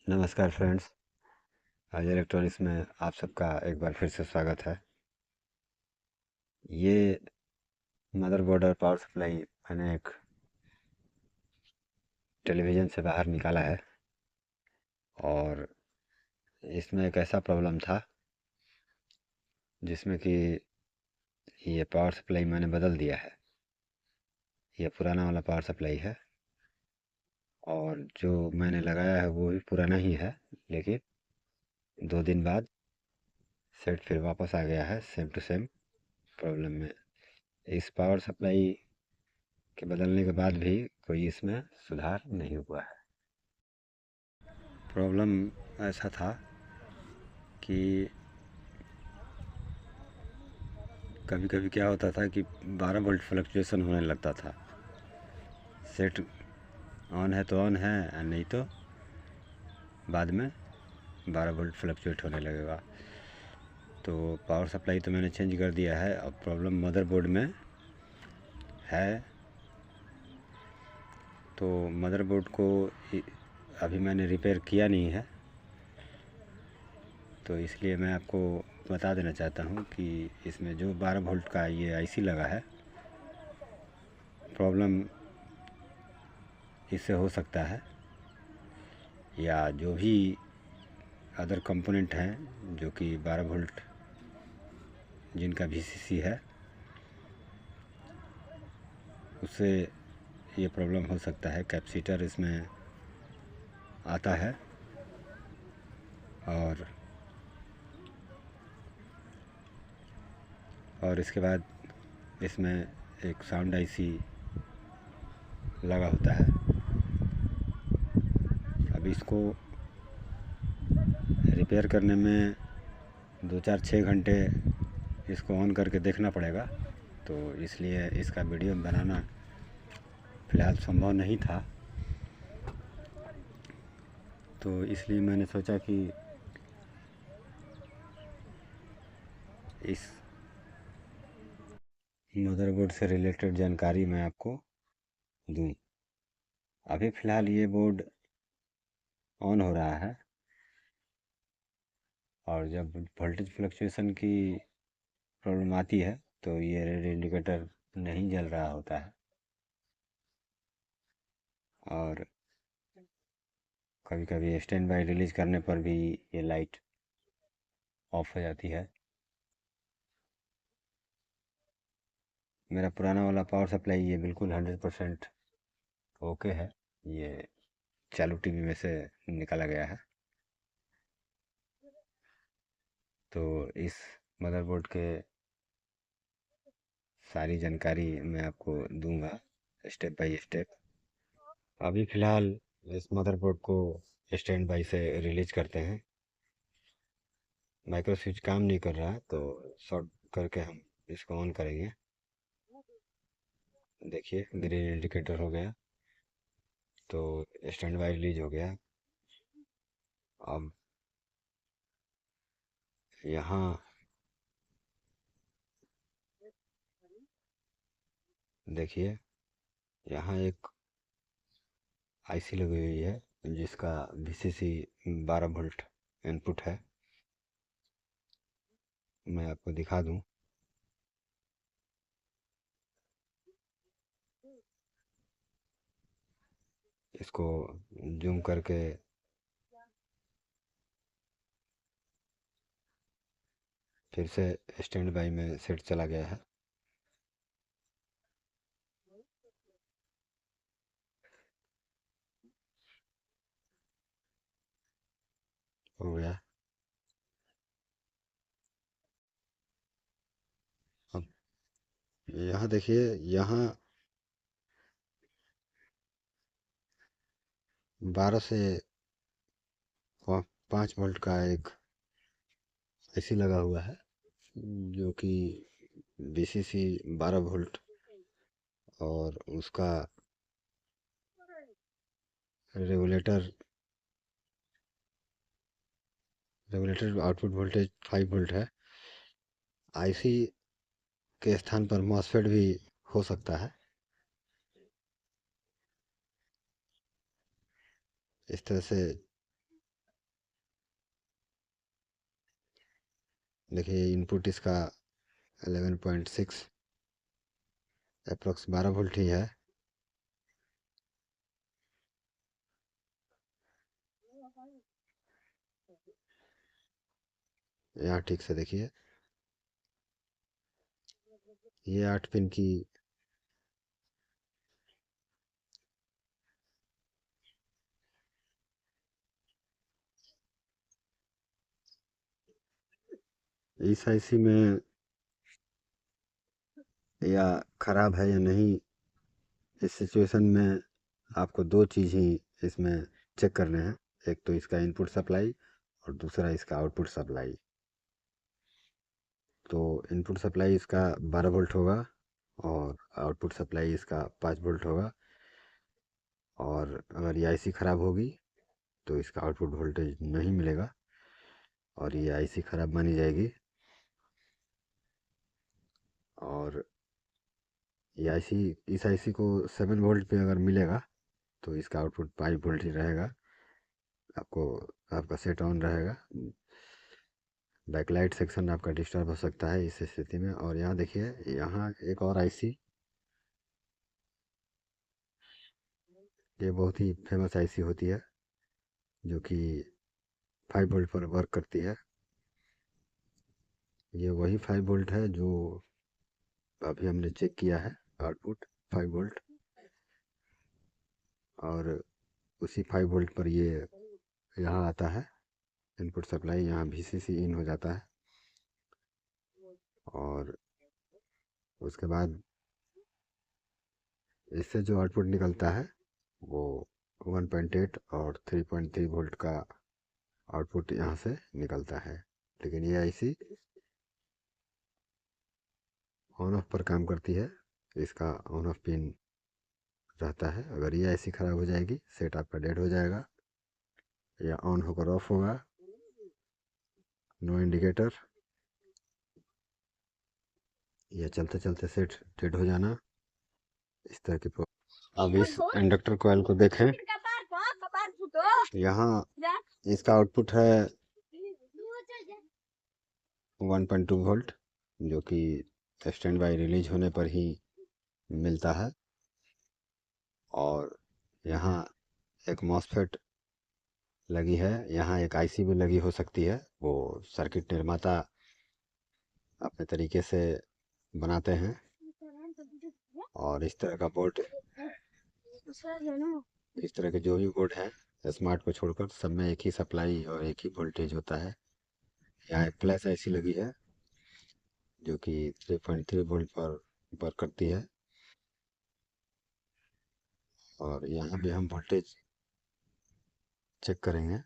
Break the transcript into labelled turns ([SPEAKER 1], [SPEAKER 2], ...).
[SPEAKER 1] नमस्कार फ्रेंड्स। आज इलेक्ट्रॉनिक्स में आप सबका एक बार फिर से स्वागत है। ये मदरबोर्ड और पावर सप्लाई मैंने एक टेलीविज़न से बाहर निकाला है और इसमें एक ऐसा प्रॉब्लम था जिसमें कि ये पावर सप्लाई मैंने बदल दिया है। ये पुराना वाला पावर सप्लाई है और जो मैंने लगाया है वो भी पुराना ही है, लेकिन 2 दिन बाद सेट फिर वापस आ गया है सेम टू सेम प्रॉब्लम में। इस पावर सप्लाई के बदलने के बाद भी कोई इसमें सुधार नहीं हुआ है। प्रॉब्लम ऐसा था कि कभी कभी क्या होता था कि 12 वोल्ट फ्लक्चुएशन होने लगता था। सेट ऑन है तो ऑन है, और नहीं तो बाद में 12 वोल्ट फ्लक्चुएट होने लगेगा। तो पावर सप्लाई तो मैंने चेंज कर दिया है। अब प्रॉब्लम मदरबोर्ड में है। तो मदरबोर्ड को अभी मैंने रिपेयर किया नहीं है, तो इसलिए मैं आपको बता देना चाहता हूँ कि इसमें जो 12 वोल्ट का ये आईसी लगा है, प्रॉब्लम इससे हो सकता है, या जो भी अदर कंपोनेंट हैं जो कि 12 वोल्ट जिनका वीसीसी है, उससे ये प्रॉब्लम हो सकता है। कैपेसिटर इसमें आता है और इसके बाद इसमें एक साउंड आईसी लगा होता है। अब इसको रिपेयर करने में 2 4 6 घंटे इसको ऑन करके देखना पड़ेगा, तो इसलिए इसका वीडियो बनाना फ़िलहाल संभव नहीं था। तो इसलिए मैंने सोचा कि इस मदरबोर्ड से रिलेटेड जानकारी मैं आपको दूं। अभी फ़िलहाल ये बोर्ड ऑन हो रहा है और जब वोल्टेज फ्लक्चुएशन की प्रॉब्लम आती है तो ये रेड इंडिकेटर नहीं जल रहा होता है और कभी कभी स्टैंड बाई रिलीज करने पर भी ये लाइट ऑफ हो जाती है। मेरा पुराना वाला पावर सप्लाई ये बिल्कुल 100% ओके है। ये चालू टीवी में से निकाला गया है। तो इस मदरबोर्ड के सारी जानकारी मैं आपको दूंगा स्टेप बाय स्टेप। अभी फ़िलहाल इस मदरबोर्ड को स्टैंड बाई से रिलीज करते हैं। माइक्रो स्विच काम नहीं कर रहा है, तो शॉर्ट करके हम इसको ऑन करेंगे। देखिए ग्रीन इंडिकेटर हो गया, तो स्टैंड बाई रिलीज हो गया। अब यहाँ देखिए, यहाँ एक आईसी लगी हुई है जिसका वीसीसी 12 वोल्ट इनपुट है। मैं आपको दिखा दूं। इसको जूम करके फिर से स्टैंड बाई में सेट चला गया है। हो गया। अब यहाँ देखिए, यहाँ 12 से 5 वोल्ट का एक एसी लगा हुआ है जो कि वीसीसी 12 वोल्ट और उसका regulator regulator output voltage 5 volt है। आईसी के स्थान पर मॉसफेट भी हो सकता है। इस तरह से देखिए इनपुट इसका 11.6 अप्रोक्स 12 वोल्ट ही है। यहाँ ठीक से देखिए, ये 8 पिन की इस आईसी में या ख़राब है या नहीं, इस सिचुएशन में आपको दो चीज़ ही इसमें चेक करने हैं। एक तो इसका इनपुट सप्लाई और दूसरा इसका आउटपुट सप्लाई। तो इनपुट सप्लाई इसका 12 वोल्ट होगा और आउटपुट सप्लाई इसका 5 वोल्ट होगा। और अगर ये आईसी ख़राब होगी तो इसका आउटपुट वोल्टेज नहीं मिलेगा और ये आईसी ख़राब मानी जाएगी। और ये आईसी, इस आईसी को 7 वोल्ट पे अगर मिलेगा तो इसका आउटपुट 5 वोल्ट ही रहेगा। आपको आपका सेट ऑन रहेगा। बैकलाइट सेक्शन आपका डिस्टर्ब हो सकता है इस स्थिति में। और यहाँ देखिए, यहाँ एक और आईसी, ये बहुत ही फेमस आईसी होती है जो कि 5 वोल्ट पर वर्क करती है। ये वही 5 वोल्ट है जो अभी हमने चेक किया है, आउटपुट 5 वोल्ट। और उसी 5 वोल्ट पर ये यहाँ आता है इनपुट सप्लाई, यहाँ VCC इन हो जाता है। और उसके बाद इससे जो आउटपुट निकलता है वो 1.8 और 3.3 वोल्ट का आउटपुट यहाँ से निकलता है। लेकिन ये आईसी ऑन ऑफ पर काम करती है, इसका ऑन ऑफ पिन रहता है। अगर ये आईसी ख़राब हो जाएगी, सेट आपका डेड हो जाएगा या ऑन होकर ऑफ होगा, नो इंडिकेटर, या चलते चलते सेट डेड हो जाना, इस तरह की प्रॉब्लम। अब इस इंडक्टर कॉइल को देखें, यहाँ इसका आउटपुट है 1.2 वोल्ट जो कि स्टैंड बाई रिलीज होने पर ही मिलता है। और यहाँ एक मॉसफेट लगी है, यहाँ एक आईसी भी लगी हो सकती है, वो सर्किट निर्माता अपने तरीके से बनाते हैं। और इस तरह का बोर्ड, इस तरह के जो भी बोर्ड हैं स्मार्ट को छोड़कर सब में एक ही सप्लाई और एक ही वोल्टेज होता है। यहाँ एक फ्लैश आईसी लगी है जो कि 3.3 वोल्ट पर वर्क करती है। और यहाँ भी हम वोल्टेज चेक करेंगे।